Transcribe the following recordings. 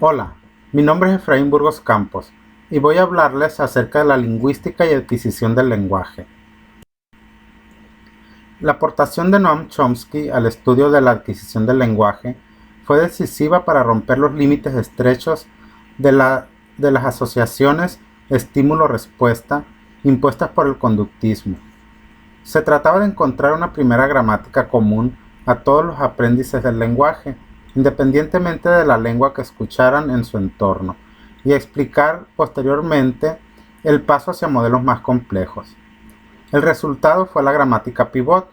Hola, mi nombre es Efraín Burgos Campos y voy a hablarles acerca de la lingüística y adquisición del lenguaje. La aportación de Noam Chomsky al estudio de la adquisición del lenguaje fue decisiva para romper los límites estrechos de las asociaciones estímulo-respuesta impuestas por el conductismo. Se trataba de encontrar una primera gramática común a todos los aprendices del lenguaje, independientemente de la lengua que escucharan en su entorno, y explicar posteriormente el paso hacia modelos más complejos. El resultado fue la gramática pivot.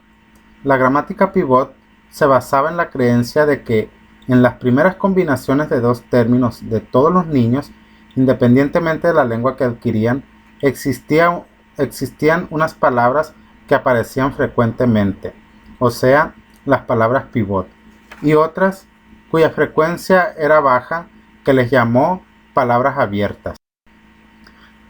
La gramática pivot se basaba en la creencia de que en las primeras combinaciones de dos términos de todos los niños, independientemente de la lengua que adquirían, existían unas palabras que aparecían frecuentemente, o sea, las palabras pivot, y otras cuya frecuencia era baja, que les llamó palabras abiertas.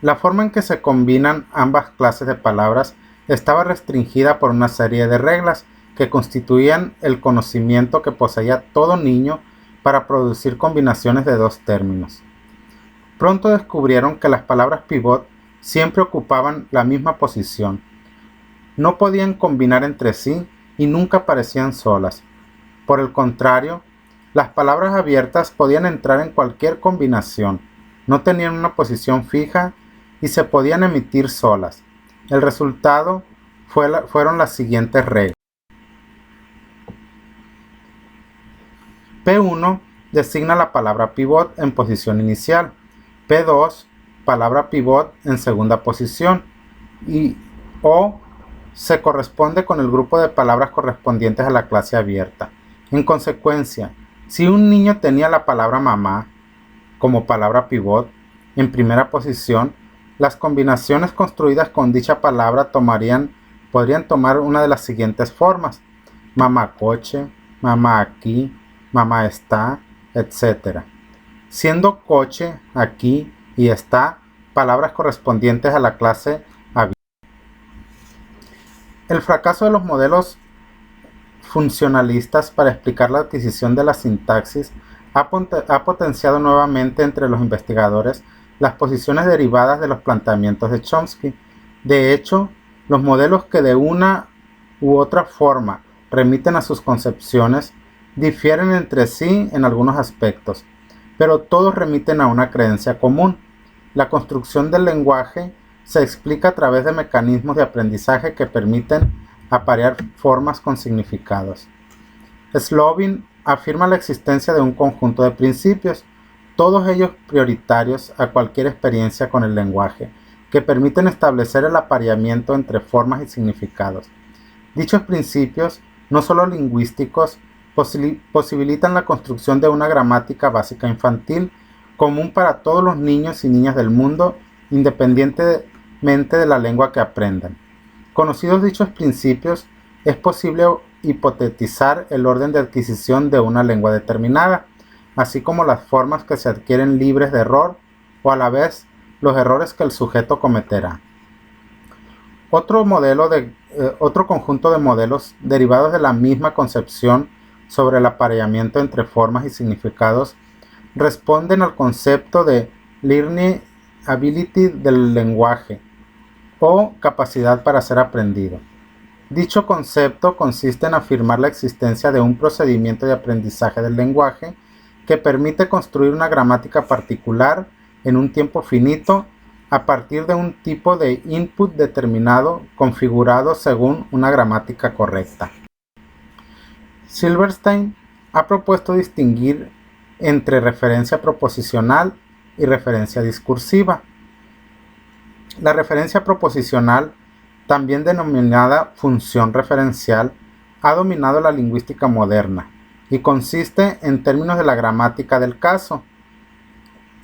La forma en que se combinan ambas clases de palabras estaba restringida por una serie de reglas que constituían el conocimiento que poseía todo niño para producir combinaciones de dos términos. Pronto descubrieron que las palabras pivot siempre ocupaban la misma posición. No podían combinar entre sí y nunca aparecían solas. Por el contrario, las palabras abiertas podían entrar en cualquier combinación, no tenían una posición fija y se podían emitir solas. El resultado fueron las siguientes reglas. P1 designa la palabra pivot en posición inicial. P2, palabra pivot en segunda posición. Y O se corresponde con el grupo de palabras correspondientes a la clase abierta. En consecuencia, si un niño tenía la palabra mamá como palabra pivot en primera posición, las combinaciones construidas con dicha palabra podrían tomar una de las siguientes formas: mamá coche, mamá aquí, mamá está, etc. Siendo coche, aquí y está palabras correspondientes a la clase abierta. El fracaso de los modelos funcionalistas para explicar la adquisición de la sintaxis ha potenciado nuevamente entre los investigadores las posiciones derivadas de los planteamientos de Chomsky. De hecho, los modelos que de una u otra forma remiten a sus concepciones difieren entre sí en algunos aspectos, pero todos remiten a una creencia común. La construcción del lenguaje se explica a través de mecanismos de aprendizaje que permiten aparear formas con significados. Slovin afirma la existencia de un conjunto de principios, todos ellos prioritarios a cualquier experiencia con el lenguaje, que permiten establecer el apareamiento entre formas y significados. Dichos principios, no solo lingüísticos, posibilitan la construcción de una gramática básica infantil común para todos los niños y niñas del mundo, independientemente de la lengua que aprendan. Conocidos dichos principios, es posible hipotetizar el orden de adquisición de una lengua determinada, así como las formas que se adquieren libres de error o a la vez los errores que el sujeto cometerá. Otro conjunto de modelos derivados de la misma concepción sobre el apareamiento entre formas y significados responden al concepto de learning ability del lenguaje o capacidad para ser aprendido. Dicho concepto consiste en afirmar la existencia de un procedimiento de aprendizaje del lenguaje que permite construir una gramática particular en un tiempo finito a partir de un tipo de input determinado configurado según una gramática correcta. Silverstein ha propuesto distinguir entre referencia proposicional y referencia discursiva. La referencia proposicional, también denominada función referencial, ha dominado la lingüística moderna y consiste en términos de la gramática del caso,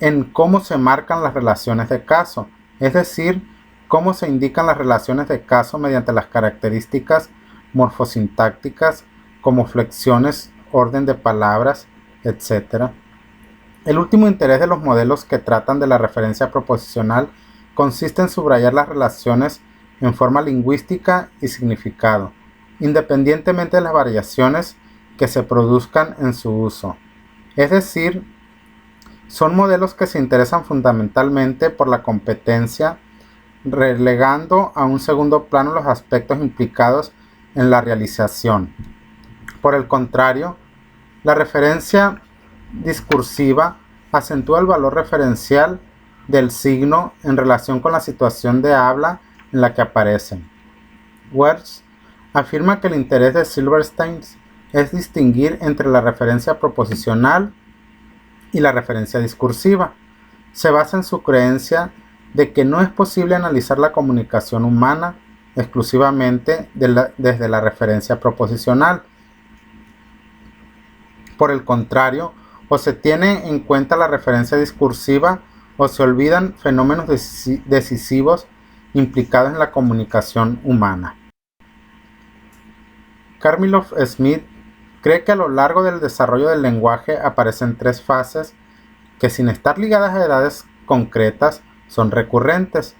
en cómo se marcan las relaciones de caso, es decir, cómo se indican las relaciones de caso mediante las características morfosintácticas como flexiones, orden de palabras, etc. El último interés de los modelos que tratan de la referencia proposicional consiste en subrayar las relaciones en forma lingüística y significado, independientemente de las variaciones que se produzcan en su uso. Es decir, Son modelos que se interesan fundamentalmente por la competencia, relegando a un segundo plano los aspectos implicados en la realización. Por el contrario, la referencia discursiva acentúa el valor referencial del signo en relación con la situación de habla en la que aparecen. Wertz afirma que el interés de Silverstein es distinguir entre la referencia proposicional y la referencia discursiva. Se basa en su creencia de que no es posible analizar la comunicación humana exclusivamente desde la referencia proposicional. Por el contrario, o se tiene en cuenta la referencia discursiva o se olvidan fenómenos decisivos implicados en la comunicación humana. Karmilov-Smith cree que a lo largo del desarrollo del lenguaje aparecen tres fases que, sin estar ligadas a edades concretas, son recurrentes.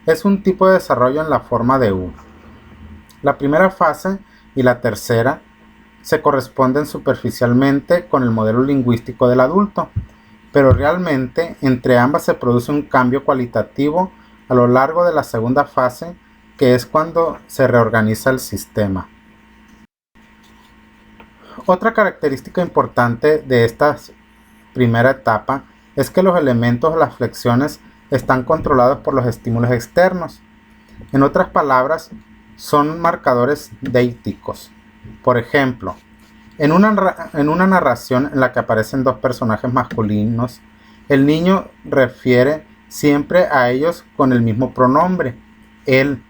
Es un tipo de desarrollo en la forma de U. La primera fase y la tercera se corresponden superficialmente con el modelo lingüístico del adulto, pero realmente entre ambas se produce un cambio cualitativo a lo largo de la segunda fase, que es cuando se reorganiza el sistema. Otra característica importante de esta primera etapa es que los elementos o las flexiones están controlados por los estímulos externos. En otras palabras, son marcadores deíticos. Por ejemplo, en una narración en la que aparecen dos personajes masculinos, el niño refiere siempre a ellos con el mismo pronombre, él,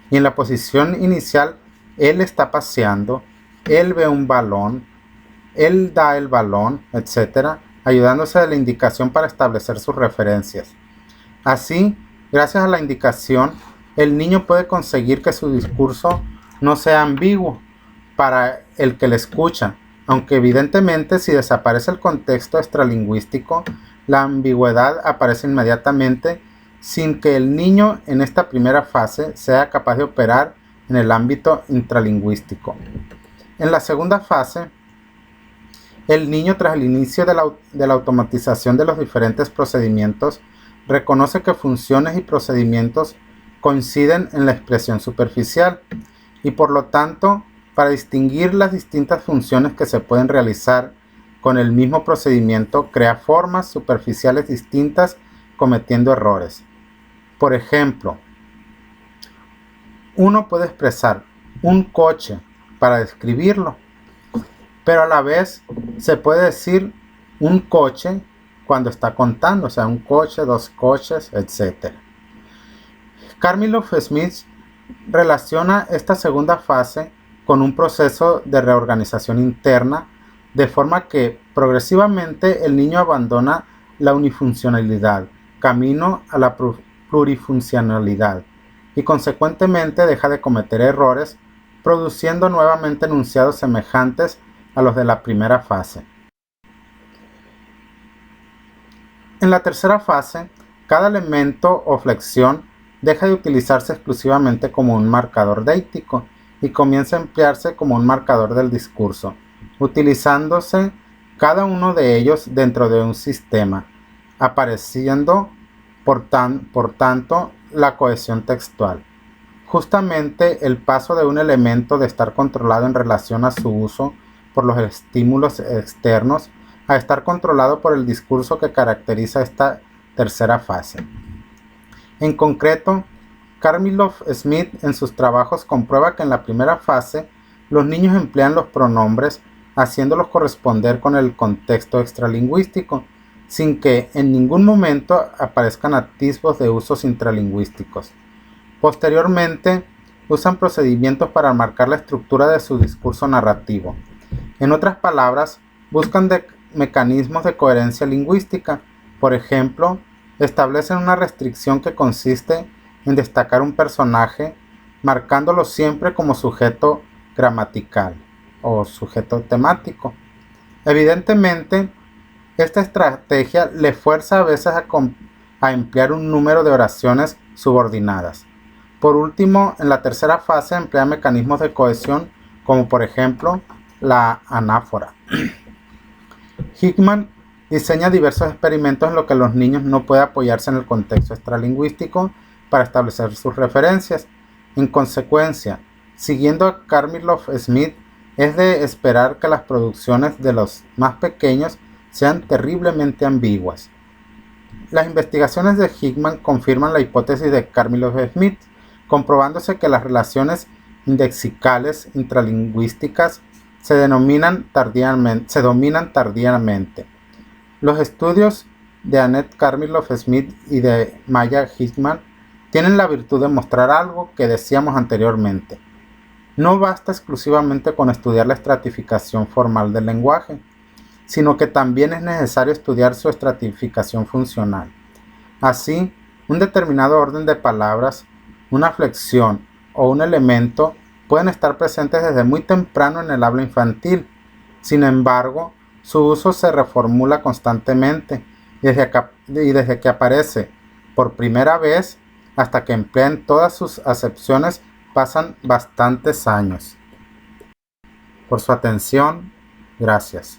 y en la posición inicial, él está paseando, él ve un balón, él da el balón, etc., ayudándose de la indicación para establecer sus referencias. Así, gracias a la indicación, el niño puede conseguir que su discurso no sea ambiguo para el que le escucha, aunque evidentemente si desaparece el contexto extralingüístico, la ambigüedad aparece inmediatamente sin que el niño en esta primera fase sea capaz de operar en el ámbito intralingüístico. En la segunda fase, el niño, tras el inicio de la automatización de los diferentes procedimientos, reconoce que funciones y procedimientos coinciden en la expresión superficial y por lo tanto, para distinguir las distintas funciones que se pueden realizar con el mismo procedimiento, crea formas superficiales distintas cometiendo errores. Por ejemplo, uno puede expresar un coche para describirlo, pero a la vez se puede decir un coche cuando está contando, o sea, un coche, dos coches, etc. Karmilov-Smith relaciona esta segunda fase con un proceso de reorganización interna, de forma que progresivamente el niño abandona la unifuncionalidad, camino a la plurifuncionalidad, y consecuentemente deja de cometer errores, produciendo nuevamente enunciados semejantes a los de la primera fase. En la tercera fase, cada elemento o flexión deja de utilizarse exclusivamente como un marcador deítico y comienza a emplearse como un marcador del discurso, utilizándose cada uno de ellos dentro de un sistema, apareciendo por tanto la cohesión textual. Justamente el paso de un elemento de estar controlado en relación a su uso por los estímulos externos a estar controlado por el discurso que caracteriza esta tercera fase. En concreto, Karmilov-Smith en sus trabajos comprueba que en la primera fase los niños emplean los pronombres haciéndolos corresponder con el contexto extralingüístico, sin que en ningún momento aparezcan atisbos de usos intralingüísticos. Posteriormente, usan procedimientos para marcar la estructura de su discurso narrativo. En otras palabras, buscan mecanismos de coherencia lingüística. Por ejemplo, establecen una restricción que consiste en destacar un personaje, marcándolo siempre como sujeto gramatical o sujeto temático. Evidentemente, esta estrategia le fuerza a veces a emplear un número de oraciones subordinadas. Por último, en la tercera fase emplea mecanismos de cohesión como por ejemplo la anáfora. Hickman Diseña diversos experimentos en los que los niños no pueden apoyarse en el contexto extralingüístico para establecer sus referencias. En consecuencia, siguiendo a Kármilov-Smith, es de esperar que las producciones de los más pequeños sean terriblemente ambiguas. Las investigaciones de Hickman confirman la hipótesis de Kármilov-Smith, comprobándose que las relaciones indexicales intralingüísticas se dominan tardíamente. Los estudios de Annette Kármilov-Smith y de Maya Hickman tienen la virtud de mostrar algo que decíamos anteriormente. No basta exclusivamente con estudiar la estratificación formal del lenguaje, sino que también es necesario estudiar su estratificación funcional. Así, un determinado orden de palabras, una flexión o un elemento pueden estar presentes desde muy temprano en el habla infantil. Sin embargo, su uso se reformula constantemente y desde que aparece por primera vez hasta que emplea en todas sus acepciones pasan bastantes años. Por su atención, gracias.